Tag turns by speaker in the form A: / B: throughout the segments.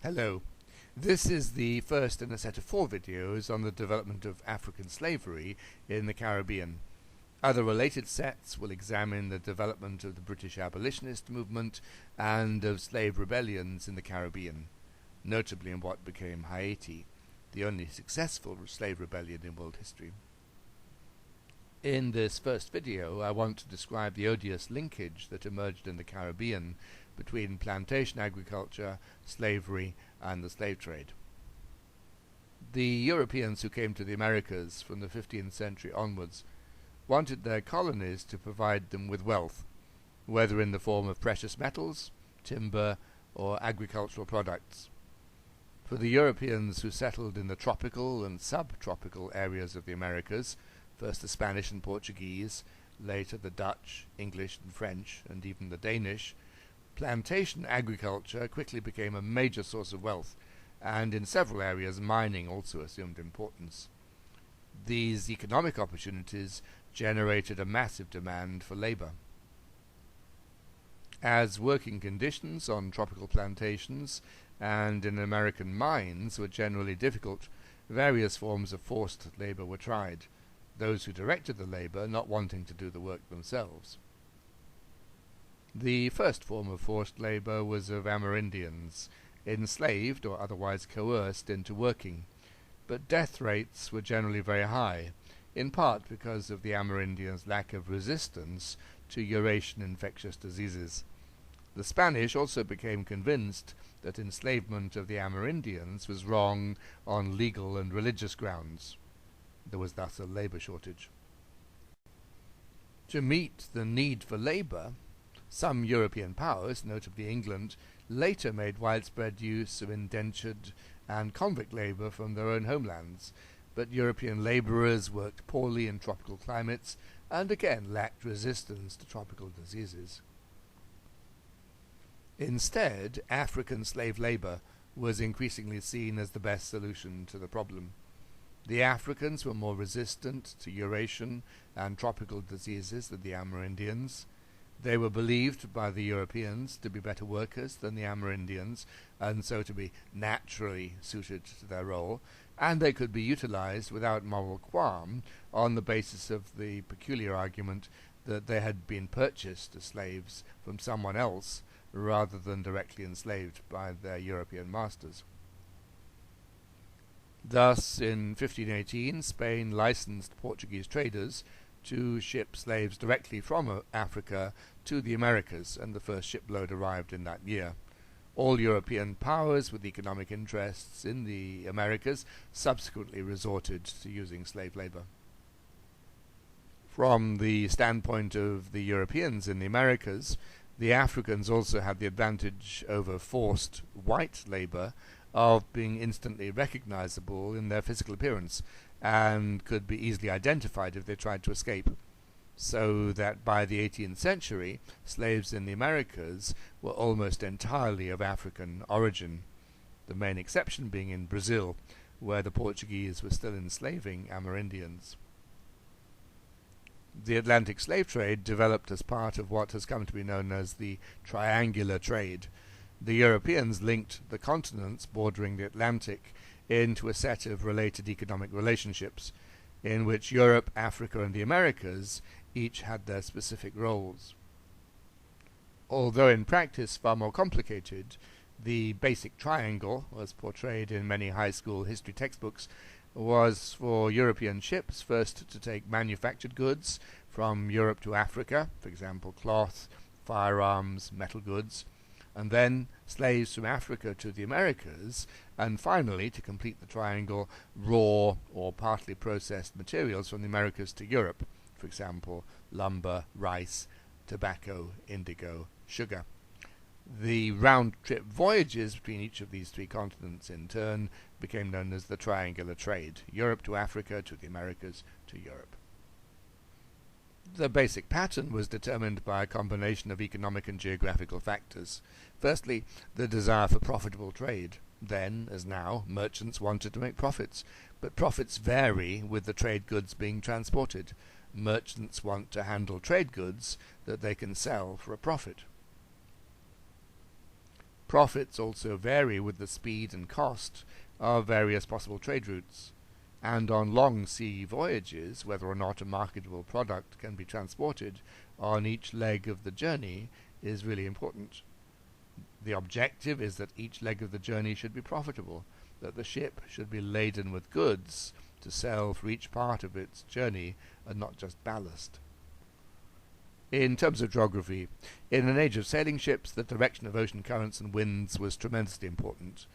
A: Hello. This is the first in a set of 4 videos on the development of African slavery in the Caribbean. Other related sets will examine the development of the British abolitionist movement and of slave rebellions in the Caribbean, notably in what became Haiti, the only successful slave rebellion in world history. In this first video, I want to describe the odious linkage that emerged in the Caribbean between plantation agriculture, slavery, and the slave trade. The Europeans who came to the Americas from the 15th century onwards wanted their colonies to provide them with wealth, whether in the form of precious metals, timber, or agricultural products. For the Europeans who settled in the tropical and subtropical areas of the Americas, first the Spanish and Portuguese, later the Dutch, English and French, and even the Danish, plantation agriculture quickly became a major source of wealth, and in several areas mining also assumed importance. These economic opportunities generated a massive demand for labor. As working conditions on tropical plantations and in American mines were generally difficult, various forms of forced labor were tried, those who directed the labor not wanting to do the work themselves. The first form of forced labor was of Amerindians, enslaved or otherwise coerced into working, but death rates were generally very high, in part because of the Amerindians' lack of resistance to Eurasian infectious diseases. The Spanish also became convinced that enslavement of the Amerindians was wrong on legal and religious grounds. There was thus a labor shortage. To meet the need for labor, some European powers, notably England, later made widespread use of indentured and convict labor from their own homelands, but European laborers worked poorly in tropical climates and again lacked resistance to tropical diseases. Instead, African slave labor was increasingly seen as the best solution to the problem. The Africans were more resistant to Eurasian and tropical diseases than the Amerindians. They were believed by the Europeans to be better workers than the Amerindians, and so to be naturally suited to their role, and they could be utilized without moral qualm on the basis of the peculiar argument that they had been purchased as slaves from someone else rather than directly enslaved by their European masters. Thus, in 1518, Spain licensed Portuguese traders to ship slaves directly from Africa to the Americas, and the first shipload arrived in that year. All European powers with economic interests in the Americas subsequently resorted to using slave labor. From the standpoint of the Europeans in the Americas, the Africans also had the advantage over forced white labor of being instantly recognizable in their physical appearance and could be easily identified if they tried to escape, so that by the 18th century, slaves in the Americas were almost entirely of African origin, the main exception being in Brazil, where the Portuguese were still enslaving Amerindians. The Atlantic slave trade developed as part of what has come to be known as the triangular trade. The Europeans linked the continents bordering the Atlantic into a set of related economic relationships, in which Europe, Africa, and the Americas each had their specific roles. Although in practice far more complicated, the basic triangle, as portrayed in many high school history textbooks, was for European ships first to take manufactured goods from Europe to Africa, for example cloth, firearms, metal goods, and then slaves from Africa to the Americas, and finally, to complete the triangle, raw or partly processed materials from the Americas to Europe, for example lumber, rice, tobacco, indigo, sugar. The round-trip voyages between each of these 3 continents in turn became known as the triangular trade, Europe to Africa, to the Americas, to Europe. The basic pattern was determined by a combination of economic and geographical factors. Firstly, the desire for profitable trade. Then, as now, merchants wanted to make profits, but profits vary with the trade goods being transported. Merchants want to handle trade goods that they can sell for a profit. Profits also vary with the speed and cost of various possible trade routes, and on long sea voyages, whether or not a marketable product can be transported on each leg of the journey is really important. The objective is that each leg of the journey should be profitable, that the ship should be laden with goods to sell for each part of its journey and not just ballast. In terms of geography, in an age of sailing ships, the direction of ocean currents and winds was tremendously important.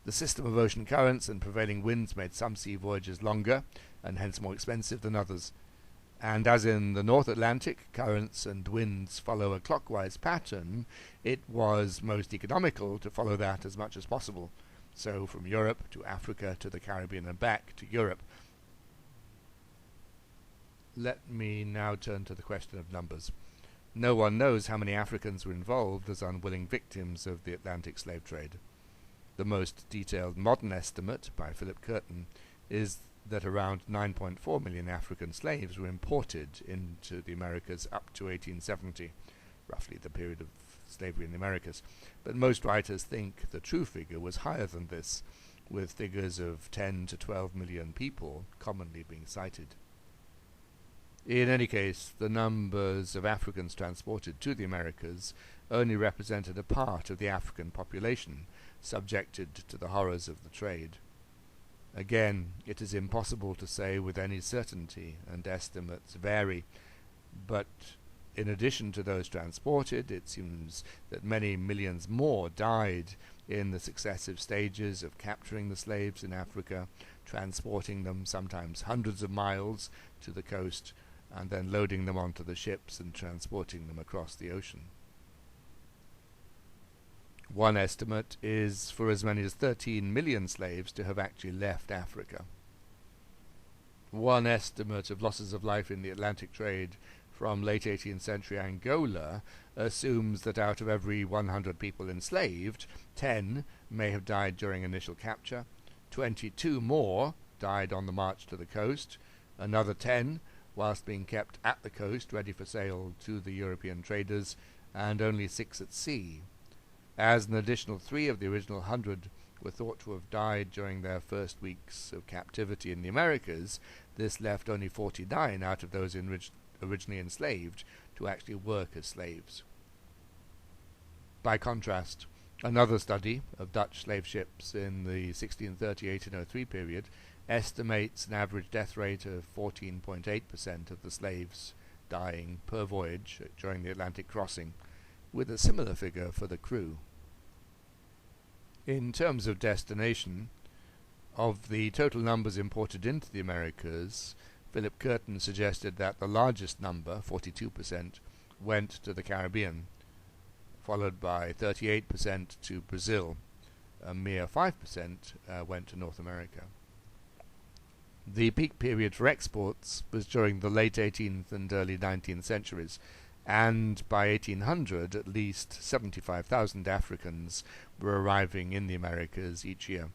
A: The system of ocean currents and prevailing winds made some sea voyages longer and hence more expensive than others. And as in the North Atlantic, currents and winds follow a clockwise pattern, it was most economical to follow that as much as possible. So from Europe to Africa to the Caribbean and back to Europe. Let me now turn to the question of numbers. No one knows how many Africans were involved as unwilling victims of the Atlantic slave trade. The most detailed modern estimate by Philip Curtin is that around 9.4 million African slaves were imported into the Americas up to 1870, roughly the period of slavery in the Americas. But most writers think the true figure was higher than this, with figures of 10 to 12 million people commonly being cited. In any case, the numbers of Africans transported to the Americas only represented a part of the African population subjected to the horrors of the trade. Again, it is impossible to say with any certainty, and estimates vary, but in addition to those transported, it seems that many millions more died in the successive stages of capturing the slaves in Africa, transporting them sometimes hundreds of miles to the coast, and then loading them onto the ships and transporting them across the ocean. One estimate is for as many as 13 million slaves to have actually left Africa. One estimate of losses of life in the Atlantic trade from late 18th century Angola assumes that out of every 100 people enslaved, 10 may have died during initial capture, 22 more died on the march to the coast, another 10 whilst being kept at the coast ready for sale to the European traders, and only 6 at sea. As an additional 3 of the original 100 were thought to have died during their first weeks of captivity in the Americas, this left only 49 out of those originally enslaved to actually work as slaves. By contrast, another study of Dutch slave ships in the 1630-1803 period estimates an average death rate of 14.8% of the slaves dying per voyage during the Atlantic crossing, with a similar figure for the crew. In terms of destination, of the total numbers imported into the Americas, Philip Curtin suggested that the largest number, 42%, went to the Caribbean, followed by 38% to Brazil. A mere 5% went to North America. The peak period for exports was during the late 18th and early 19th centuries, and by 1800 at least 75,000 Africans were arriving in the Americas each year.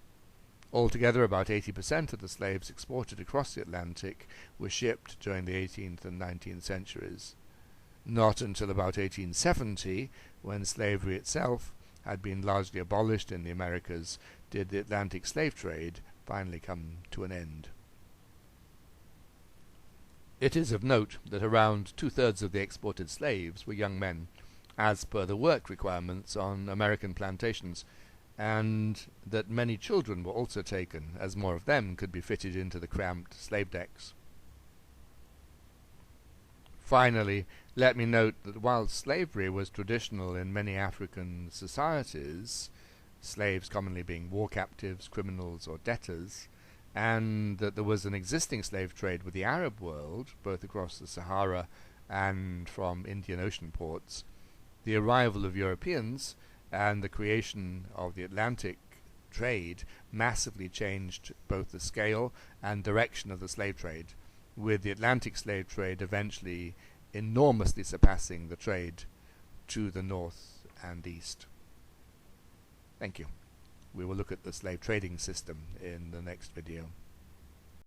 A: Altogether, about 80% of the slaves exported across the Atlantic were shipped during the 18th and 19th centuries. Not until about 1870, when slavery itself had been largely abolished in the Americas, did the Atlantic slave trade finally come to an end. It is of note that around 2/3 of the exported slaves were young men, as per the work requirements on American plantations, and that many children were also taken, as more of them could be fitted into the cramped slave decks. Finally, let me note that while slavery was traditional in many African societies, slaves commonly being war captives, criminals, or debtors, and that there was an existing slave trade with the Arab world, both across the Sahara and from Indian Ocean ports, the arrival of Europeans and the creation of the Atlantic trade massively changed both the scale and direction of the slave trade, with the Atlantic slave trade eventually enormously surpassing the trade to the north and east. Thank you. We will look at the slave trading system in the next video.